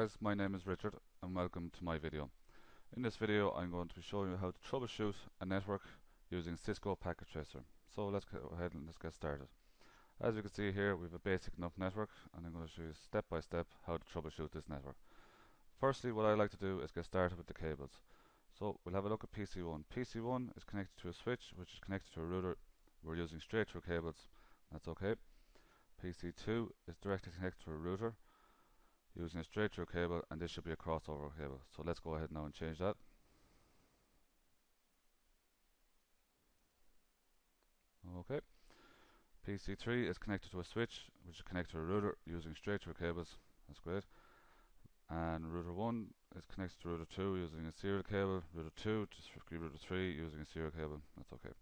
guys, my name is Richard and welcome to my video. In this video I'm going to be showing you how to troubleshoot a network using Cisco Packet Tracer. So let's go ahead and let's get started. As you can see here, we have a basic enough network and I'm going to show you step by step how to troubleshoot this network. Firstly, what I like to do is get started with the cables. So we'll have a look at PC1. PC1 is connected to a switch which is connected to a router. We're using straight through cables, that's okay. PC2 is directly connected to a router using a straight through cable, and this should be a crossover cable. So let's go ahead now and change that. Okay. PC3 is connected to a switch which is connected to a router using straight through cables. That's great. And router 1 is connected to router 2 using a serial cable. Router 2 to router 3 using a serial cable. That's okay.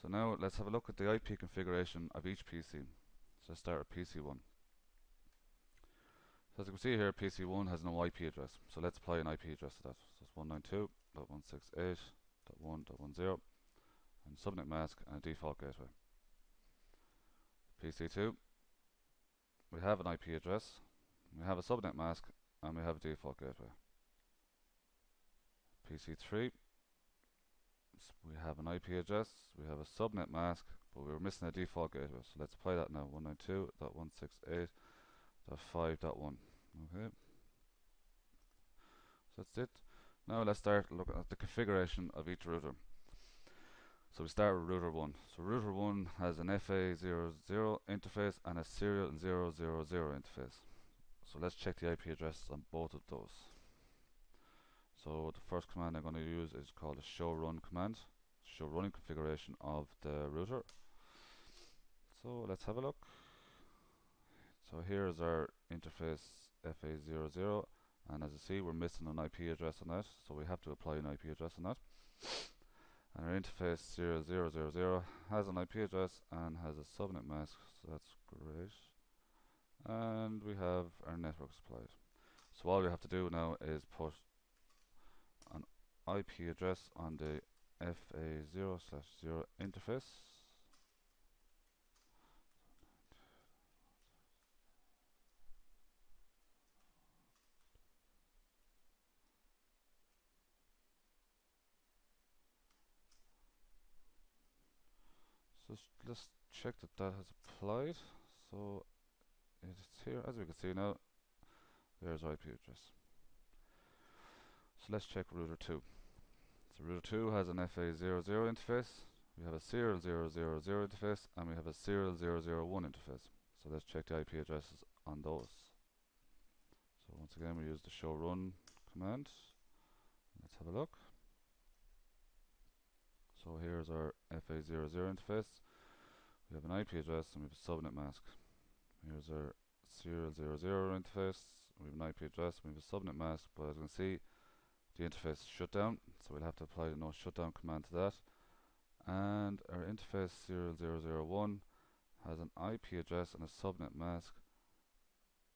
So now let's have a look at the IP configuration of each PC. So let's start with PC1. So as you can see here, PC1 has no IP address, so let's apply an IP address to that. So it's 192.168.1.10 and subnet mask and a default gateway. PC2, we have an IP address, we have a subnet mask, and we have a default gateway. PC3, we have an IP address, we have a subnet mask, but we were missing a default gateway, so let's apply that now. 192.168.5.1. Okay, so that's it. Now let's start looking at the configuration of each router. So we start with router 1. So router 1 has an FA00 interface and a serial 000 interface. So let's check the IP addresses on both of those. So the first command I'm going to use is called a show run command, show running configuration of the router. So let's have a look. So here's our interface FA00, and as you see, we're missing an IP address on that, so we have to apply an IP address on that. And our interface 0000 has an IP address and has a subnet mask, so that's great. And we have our network supplied. So all we have to do now is put an IP address on the FA0/0 interface. So let's check that that has applied. So it's here, as we can see now. There's our IP address. So let's check router 2. So router 2 has an FA00 interface. We have a serial 000 interface, and we have a serial 001 interface. So let's check the IP addresses on those. So once again, we use the show run command. Let's have a look. So here's our FA00 interface. We have an IP address and we have a subnet mask. Here's our serial 000 interface. We have an IP address and we have a subnet mask, but as you can see, the interface is shut down, so we'll have to apply the no shutdown command to that. And our interface serial 001 has an IP address and a subnet mask,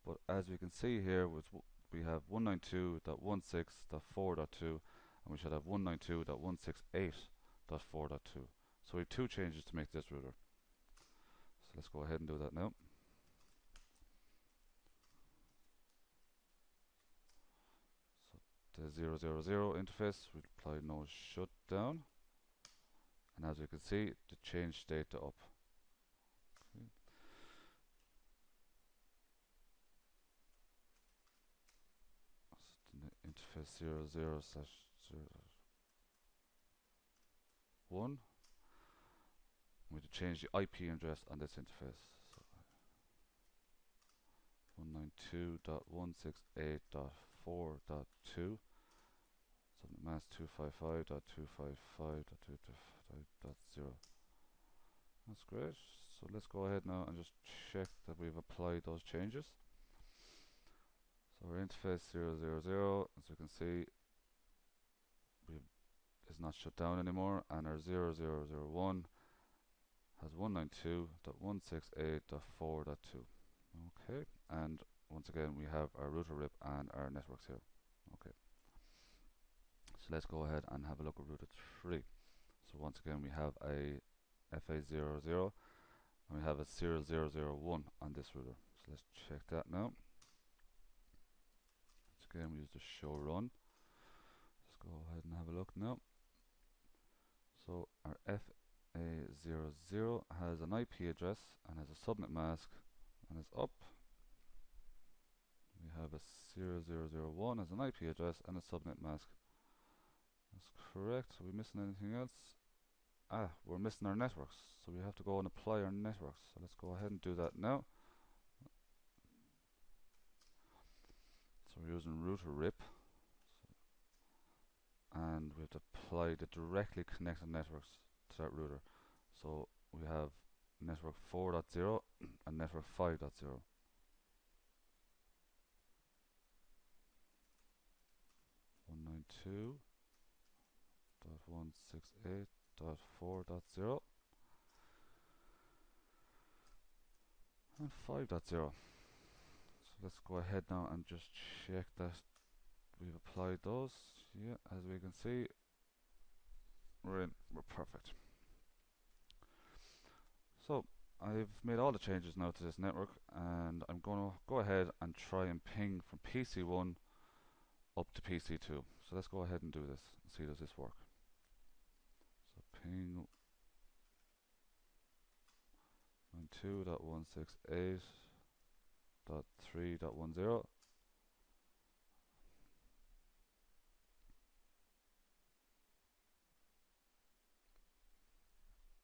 but as we can see here, we have 192.16.4.2 and we should have 192.168.4.2. So we have two changes to make this router. So let's go ahead and do that now. So the 000 interface, we apply no shutdown, and as you can see, the change state to up. Okay. So the interface 00/01. We need to change the IP address on this interface. So 192.168.4.2. Subnet mask 255.255.2.0. That's great. So let's go ahead now and just check that we've applied those changes. So our interface 000, as you can see, is not shut down anymore, and our 0001 has 192.168.4.2. Okay, and once again we have our router RIP and our networks here. Okay, so let's go ahead and have a look at router 3. So once again we have a FA00 and we have a serial 001 on this router. So let's check that now. Again, we use the show run. Let's go ahead and have a look now. So our FA00 has an IP address and has a subnet mask and is up. We have a 0001 as an IP address and a subnet mask. That's correct. Are we missing anything else? We're missing our networks, so we have to go and apply our networks. So let's go ahead and do that now. So we're using router RIP, and we have to apply the directly connected networks to that router. So we have network 4.0 and network 5.0. 192.168.4.0 and 5.0. So let's go ahead now and just check that we've applied those. Yeah, as we can see, we're perfect. So I've made all the changes now to this network, and I'm going to go ahead and try and ping from PC1 up to PC2. So let's go ahead and do this and see does this work. So ping 92.168.3.10.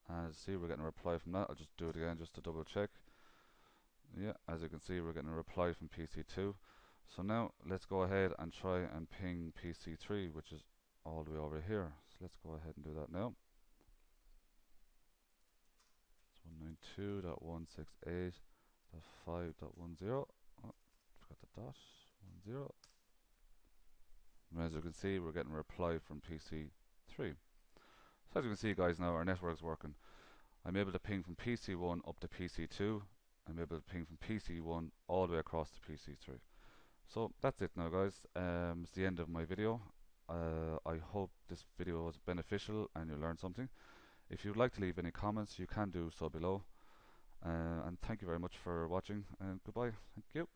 As you see, we're getting a reply from that. I'll just do it again just to double check. Yeah, as you can see, we're getting a reply from PC2. So now let's go ahead and try and ping PC3, which is all the way over here. So let's go ahead and do that now. It's 192.168.5.10. Oh, forgot the dot. 10. And as you can see, we're getting a reply from PC3. So as you can see, guys, now our network's working. I'm able to ping from PC1 up to PC2. I'm able to ping from PC1 all the way across to PC3. So that's it now, guys. It's the end of my video. I hope this video was beneficial and you learned something. If you'd like to leave any comments, you can do so below. And thank you very much for watching, and goodbye. Thank you.